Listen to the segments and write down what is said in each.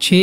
6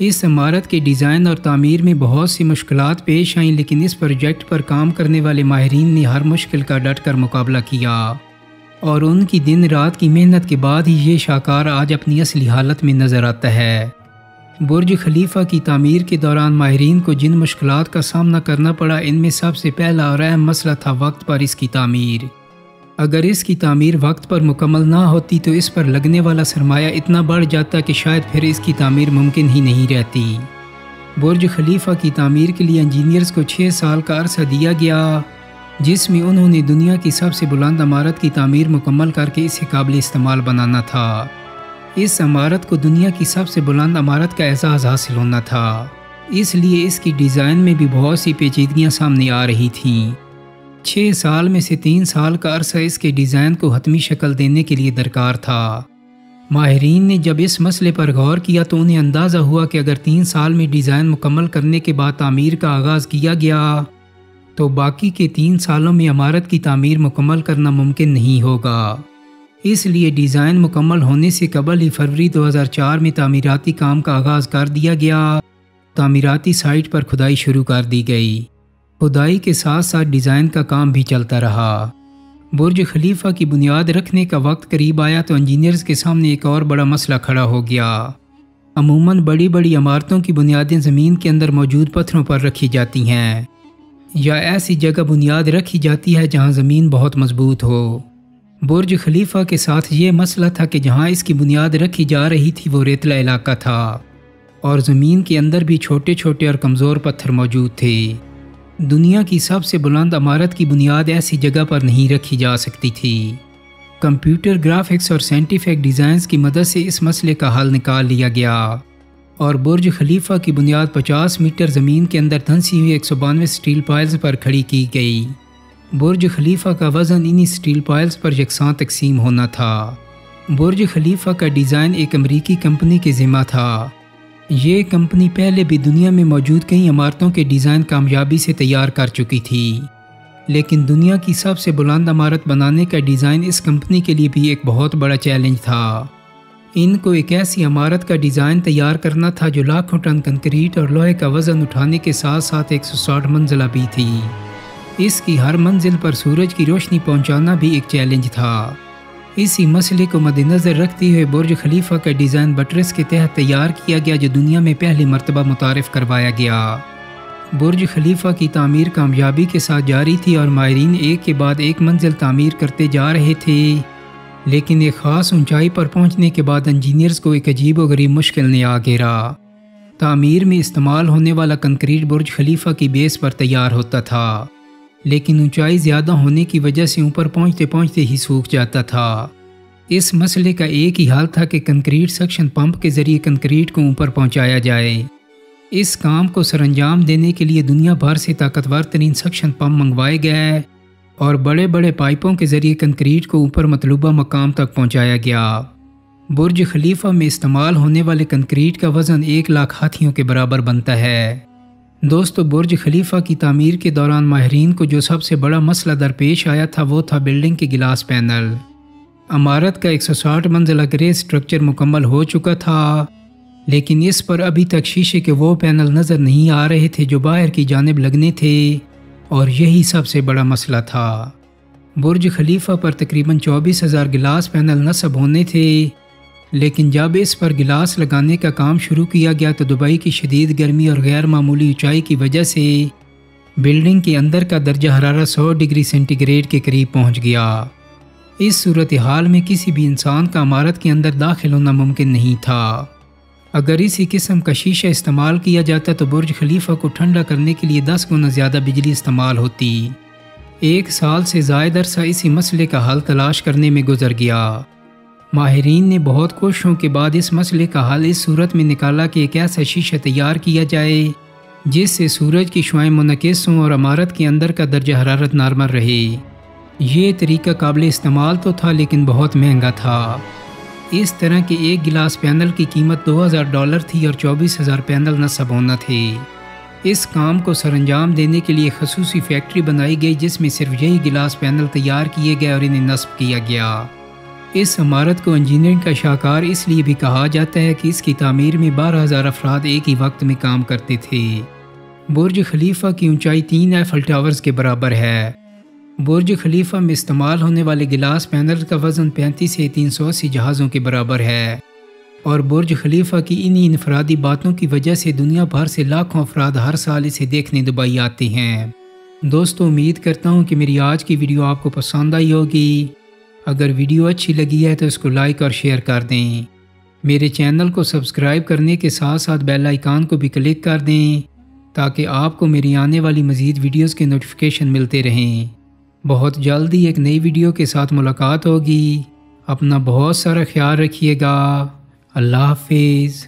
اس عمارت کے ڈیزائن اور تعمیر میں بہت سی مشکلات پیش آئیں، لیکن اس پروجیکٹ پر کام کرنے والے ماہرین نے ہر مشکل کا ڈٹ کر مقابلہ کیا اور ان کی دن رات کی محنت کے بعد ہی یہ شاہکار آج اپنی اصلی حالت میں نظر آتا ہے۔ برج خلیفہ کی تعمیر کے دوران ماہرین کو جن مشکلات کا سامنا کرنا پڑا، ان میں سب سے پہلا اور اہم مسئلہ تھا وقت پر اس کی تعمیر۔ اگر اس کی تعمیر وقت پر مکمل نہ ہوتی تو اس پر لگنے والا سرمایہ اتنا بڑھ جاتا کہ شاید پھر اس کی تعمیر ممکن ہی نہیں رہتی۔ برج خلیفہ کی تعمیر کے لیے انجینئرز کو 6 سال کا عرصہ دیا گیا، جس میں انہوں نے دنیا کی سب سے بلند عمارت کی تعمیر مکمل کر کے اسے قابل استعمال بنانا تھا۔ اس عمارت کو دنیا کی سب سے بلند عمارت کا اعزاز حاصل ہونا تھا، اس لیے اس کی ڈیزائن میں بھی بہت سی پیچیدگیاں سامنے آ رہی تھیں۔ 6 سال میں سے 3 سال کا عرصہ اس کے ڈیزائن کو حتمی شکل دینے کے لیے درکار تھا۔ ماہرین نے جب اس مسئلے پر غور کیا تو انہیں اندازہ ہوا کہ اگر 3 سال میں ڈیزائن مکمل کرنے کے بعد تعمیر کا آغاز کیا گیا تو باقی کے 3 سالوں میں عمارت کی تعمیر مکمل کرنا ممکن نہیں ہوگا۔ اس لیے ڈیزائن مکمل ہونے سے قبل ہی فروری 2004 میں تعمیراتی کام کا آغاز کر دیا گیا۔ تعمیراتی سائٹ پر کھدائی شروع کر دی گئی۔ کھدائی کے ساتھ ساتھ ڈیزائن کا کام بھی چلتا رہا۔ برج خلیفہ کی بنیاد رکھنے کا وقت قریب آیا تو انجینئرز کے سامنے ایک اور بڑا مسئلہ کھڑا ہو گیا۔ عموماً بڑی بڑی عمارتوں کی بنیادیں زمین کے اندر موجود پتھروں پر رکھی جاتی ہیں یا ایسی جگہ بنیاد رکھی جاتی ہے جہاں زمین بہت مضبوط ہو۔ برج خلیفہ کے ساتھ یہ مسئلہ تھا کہ جہاں اس کی بنیاد رکھی جا رہی تھی وہ ریتلا علاقہ تھا اور زمین کے اندر بھی چھوٹے چھوٹے اور کمزور پتھر موجود تھے۔ دنیا کی سب سے بلند عمارت کی بنیاد ایسی جگہ پر نہیں رکھی جا سکتی تھی۔ کمپیوٹر گرافکس اور سائنٹیفک ڈیزائنز کی مدد سے اس مسئلے کا حل نکال لیا گیا اور برج خلیفہ کی بنیاد 50 میٹر زمین کے اندر دھنسی ہوئی 192 سٹیل پائلز پر کھڑی کی گئی۔ برج خلیفہ کا وزن انہی سٹیل پائلز پر یکساں تقسیم ہونا تھا۔ برج خلیفہ کا ڈیزائن ایک امریکی کمپنی کے ذمہ تھا۔ یہ کمپنی پہلے بھی دنیا میں موجود کئی عمارتوں کے ڈیزائن کامیابی سے تیار کر چکی تھی، لیکن دنیا کی سب سے بلند عمارت بنانے کا ڈیزائن اس کمپنی کے لیے بھی ایک بہت بڑا چیلنج تھا۔ ان کو ایک ایسی عمارت کا ڈیزائن تیار کرنا تھا جو لاکھوں ٹن کنکریٹ اور لوہے کا وزن اٹھانے کے ساتھ ساتھ 160 منزلہ بھی تھی۔ اس کی ہر منزل پر سورج کی روشنی پہنچانا بھی ایک چیلنج تھا۔ اسی مسئلے کو مد نظر رکھتے ہوئے برج خلیفہ کا ڈیزائن بٹرس کے تحت تیار کیا گیا جو دنیا میں پہلی مرتبہ متعارف کروایا گیا۔ برج خلیفہ کی تعمیر کامیابی کے ساتھ جاری تھی اور ماہرین ایک کے بعد ایک منزل تعمیر کرتے جا رہے تھے، لیکن ایک خاص اونچائی پر پہنچنے کے بعد انجینئرز کو ایک عجیب و غریب مشکل نے آ گھیرا۔ تعمیر میں استعمال ہونے والا کنکریٹ برج خلیفہ کی بیس پر تیار ہوتا تھا، لیکن اونچائی زیادہ ہونے کی وجہ سے اوپر پہنچتے پہنچتے ہی سوکھ جاتا تھا۔ اس مسئلے کا ایک ہی حل تھا کہ کنکریٹ سکشن پمپ کے ذریعے کنکریٹ کو اوپر پہنچایا جائے۔ اس کام کو سر انجام دینے کے لیے دنیا بھر سے طاقتور ترین سکشن پمپ منگوائے گئے اور بڑے بڑے پائپوں کے ذریعے کنکریٹ کو اوپر مطلوبہ مقام تک پہنچایا گیا۔ برج خلیفہ میں استعمال ہونے والے کنکریٹ کا وزن 1,00,000 ہاتھیوں کے برابر بنتا ہے۔ دوستو، برج خلیفہ کی تعمیر کے دوران ماہرین کو جو سب سے بڑا مسئلہ درپیش آیا تھا وہ تھا بلڈنگ کے گلاس پینل۔ عمارت کا 160 منزلہ گرے سٹرکچر مکمل ہو چکا تھا، لیکن اس پر ابھی تک شیشے کے وہ پینل نظر نہیں آ رہے تھے جو باہر کی جانب لگنے تھے، اور یہی سب سے بڑا مسئلہ تھا۔ برج خلیفہ پر تقریباً 24,000 گلاس پینل نصب ہونے تھے، لیکن جب اس پر گلاس لگانے کا کام شروع کیا گیا تو دبئی کی شدید گرمی اور غیر معمولی اونچائی کی وجہ سے بلڈنگ کے اندر کا درجہ حرارت 100 ڈگری سینٹی گریڈ کے قریب پہنچ گیا۔ اس صورتحال میں کسی بھی انسان کا عمارت کے اندر داخل ہونا ممکن نہیں تھا۔ اگر اسی قسم کا شیشہ استعمال کیا جاتا تو برج خلیفہ کو ٹھنڈا کرنے کے لیے 10 گنا زیادہ بجلی استعمال ہوتی۔ 1 سال سے زائد عرصہ اسی مسئلے کا حل تلاش کرنے میں گزر گیا۔ ماہرین نے بہت کوششوں کے بعد اس مسئلے کا حل اس صورت میں نکالا کہ ایک ایسا شیشہ تیار کیا جائے جس سے سورج کی شعاعیں منعکس ہوں اور عمارت کے اندر کا درجہ حرارت نارمل رہے۔ یہ طریقہ قابل استعمال تو تھا لیکن بہت مہنگا تھا۔ اس طرح کے ایک گلاس پینل کی قیمت $2,000 تھی اور 24,000 پینل نصب ہونا تھے۔ اس کام کو سر انجام دینے کے لیے خصوصی فیکٹری بنائی گئی جس میں صرف یہی گلاس پینل تیار کیے گئے اور انہیں نصب کیا گیا۔ اس عمارت کو انجینئرنگ کا شاہکار اس لیے بھی کہا جاتا ہے کہ اس کی تعمیر میں 12,000 افراد ایک ہی وقت میں کام کرتے تھے۔ برج خلیفہ کی اونچائی 3 ایفل ٹاورز کے برابر ہے۔ برج خلیفہ میں استعمال ہونے والے گلاس پینل کا وزن 35 سے 380 جہازوں کے برابر ہے، اور برج خلیفہ کی انہی انفرادی باتوں کی وجہ سے دنیا بھر سے لاکھوں افراد ہر سال اسے دیکھنے دبئی آتے ہیں۔ دوستو، امید کرتا ہوں کہ میری آج کی ویڈیو آپ کو پسند آئی ہوگی۔ اگر ویڈیو اچھی لگی ہے تو اس کو لائک اور شیئر کر دیں۔ میرے چینل کو سبسکرائب کرنے کے ساتھ ساتھ بیل آئیکن کو بھی کلک کر دیں تاکہ آپ کو میری آنے والی مزید ویڈیوز کے نوٹیفیکیشن ملتے رہیں۔ بہت جلدی ایک نئی ویڈیو کے ساتھ ملاقات ہوگی۔ اپنا بہت سارا خیال رکھیے گا۔ اللہ حافظ۔